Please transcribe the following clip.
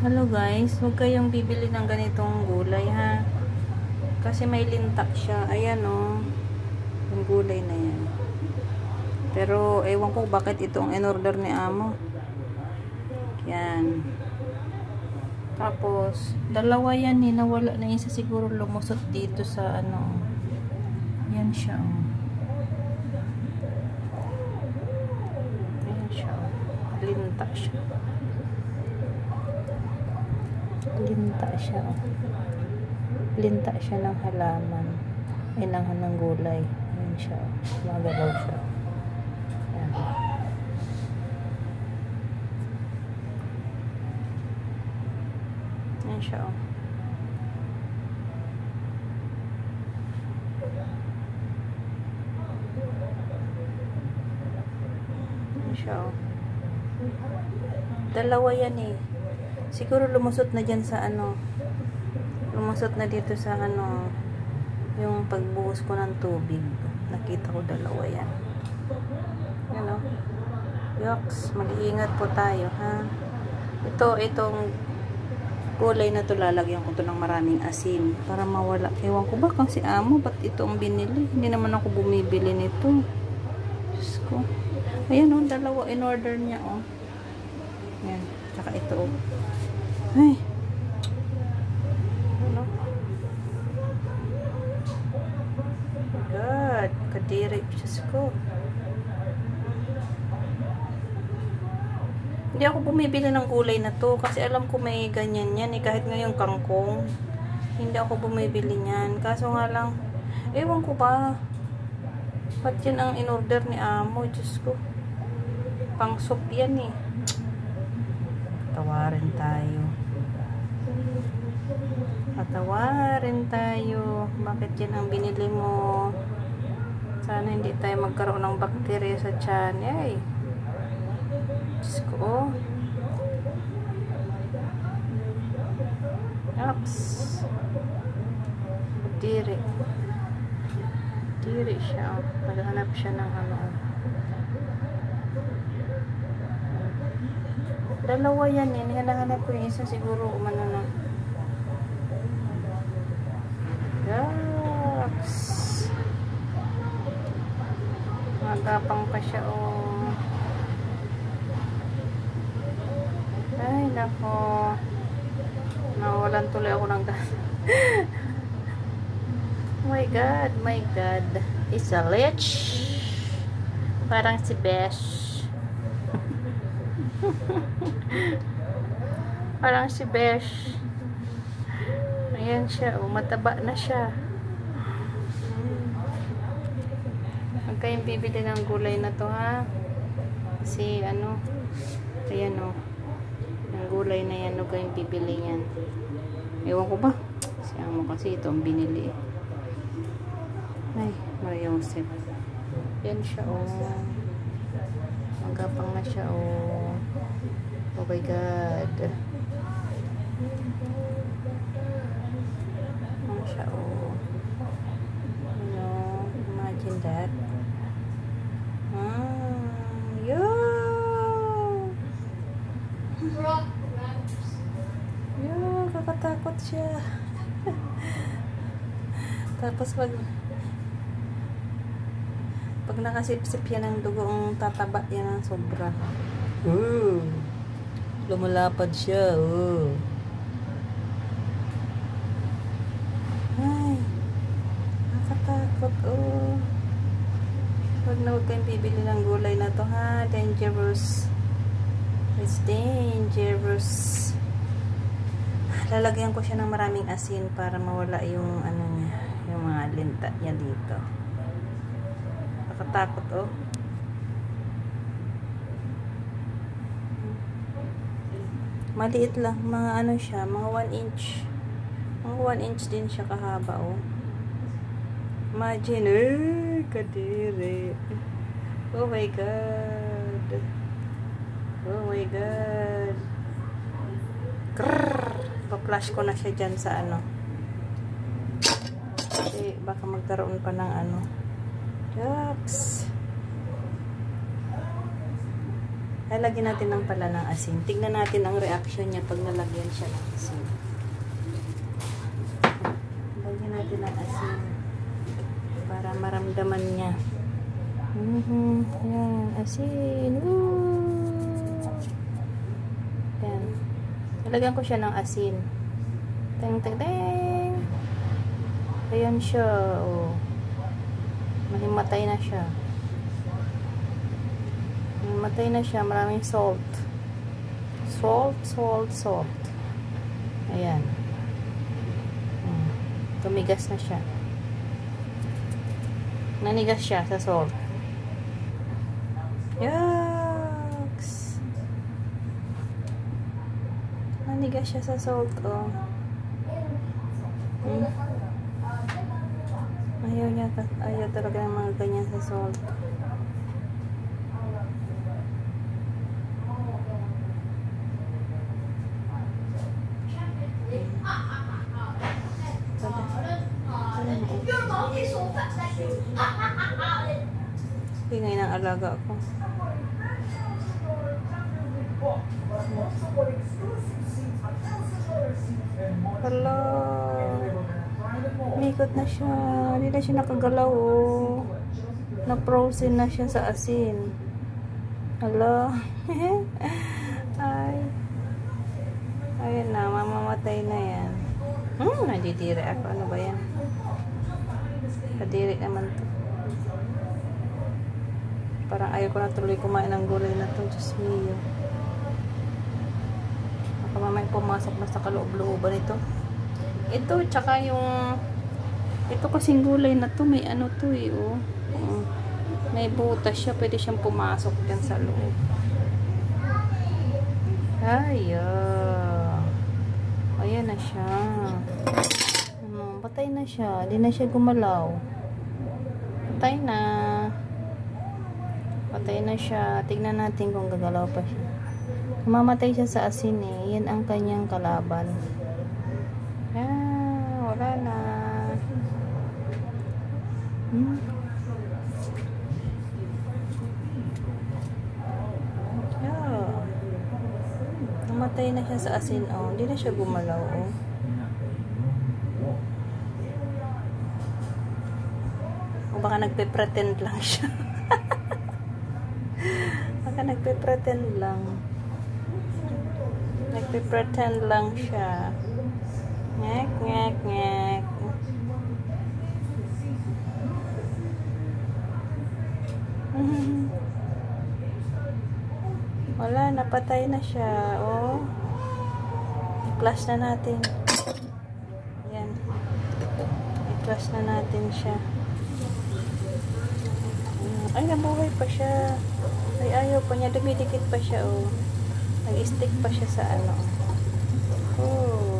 Hello guys, huwag kayong bibili ng ganitong gulay ha. Kasi may linta siya. Ayan o. Yung gulay na yan. Pero ewan ko bakit itong in-order ni amo. Yan. Tapos, dalawa yan eh. Nawala na isa, siguro lumusot dito sa ano. Yan siya o. Yan siya o. Linta siya. Linta siya oh. Linta siya ng halaman ay ng gulay. Ayan siya oh. Magalaw siya. Ayan. Ayan siya oh. Ayan siya oh. Dalawa yan eh. Siguro lumusot na dyan sa ano. Lumusot na dito sa ano. Yung pagbuhos ko ng tubig. Nakita ko dalawa yan. Yan o. Yoks. Mag-iingat po tayo ha. Itong gulay na to, lalagyan ko to ng maraming asin. Para mawala. Ewan ko ba kung si amo. Ba't ito ang binili? Hindi naman ako bumibili nito. Diyos ko. Ayan o. Dalawa in order niya o. Yan. Tsaka ito o. Ay. Ano? God. Kadiri. Diyos ko. Hindi ako bumibili ng gulay na to. Kasi alam ko may ganyan yan. Eh, kahit ngayong kangkong. Hindi ako bumibili niyan. Kaso nga lang. Ewan ko ba. Ba't yan ang in-order ni amo? Diyos ko. Pang soup yan eh. Patawarin tayo. Patawarin tayo. Bakit yan ang binili mo? Sana hindi tayo magkaroon ng bakterya sa tiyan. Ay. Diyos ko. Oops. Diri. Diri siya. Naghanap siya ng ano. Dalawa yan eh. Hinahanap ko yung isa, siguro umano na. Yaks. Magapang pa siya oh. Ay nako. Nawalan tuloy ako ng gas. Oh my God, my God. It's a lich. Parang si Besh. Parang si Besh. Ayan siya oh, mataba na siya. Huwag kayong bibili ng gulay na to ha. Kasi ano, ayan oh, ang gulay na yan, huwag kayong bibili yan. Ewan ko ba, kasi amo kasi ito ang binili. Ay, Maria Joseph. Ayan siya oh, magapang na siya oh. Oh my God. Ano siya oh. Ano, imagine that. Yo, kakatakot siya. Tapos pag nakasipsip yan ng dugo, ang tataba yan ng sobra. Lumalapad siya. Ay, nakatakot oh. Huwag na huwag kayong bibili ng gulay na to ha. Dangerous. It's dangerous. Lalagyan ko siya ng maraming asin para mawala yung ano niya, yung mga linta niya dito. Nakatakot oh. Maliit lang, mga ano siya, mga 1 inch. Mga 1 inch din siya kahaba oh. Imagine, kadiri. Oh my God. Oh my God. Krrrr. Pa-flash ko na siya dyan sa ano. Kasi baka magkaroon pa ng ano. Yucks. Lalagyan natin ng pala ng asin. Tignan natin ang reaction niya pag nalagyan siya ng asin. Lagyan natin ng asin para maramdaman niya. Yan, asin. Yan. Nalagyan ko siya ng asin. Teng, teng, teng. Ayan siya. Oh. Mahimatay na siya. Mahimatay na siya. Maraming salt. Salt, salt, salt. Ayan. Tumigas na siya. Nanigas siya sa salt. Yucks! Nanigas siya sa salt, oh. Ayaw talaga ng mga ganyan sa salt. Ingay ng alaga ko. Hello. Mikot na siya. Hindi na siya nakagalaw, oh. Na-frozen na siya sa asin. Hello. Ay. Ayun na, mamamatay na yan. Nadidiri ako. Ano ba yan? Kadiri naman to. Parang ayaw ko na tuloy kumain ng gulay na to. Diyos mio. Baka mamaya pumasok na sa kaloob-looban ito. Ito, tsaka yung ito kasing gulay na to, may ano to eh, oh. May butas siya, pwede siyang pumasok dyan sa loob. Ayan na siya. Patay na siya. Di na siya gumalaw. Patay na. Patay na siya. Tignan natin kung gagalaw pa siya. Mamatay siya sa asin eh. Yan ang kanyang kalaban. Wala na. Namatay na siya sa asin, oh. Hindi na siya gumalaw, oh. O baka nagpe-pretend lang siya. Baka nagpe-pretend lang. Nagpe-pretend lang siya. Ngek, ngek, ngek. Wala, napatay na siya. Oh. I-flash na natin. Yan. I-flash na natin siya. Ay, nabuhay pa siya. Ay, ayaw pa niya. Dumidikit pa siya, oh. Nag-stick pa siya sa ano. Oh.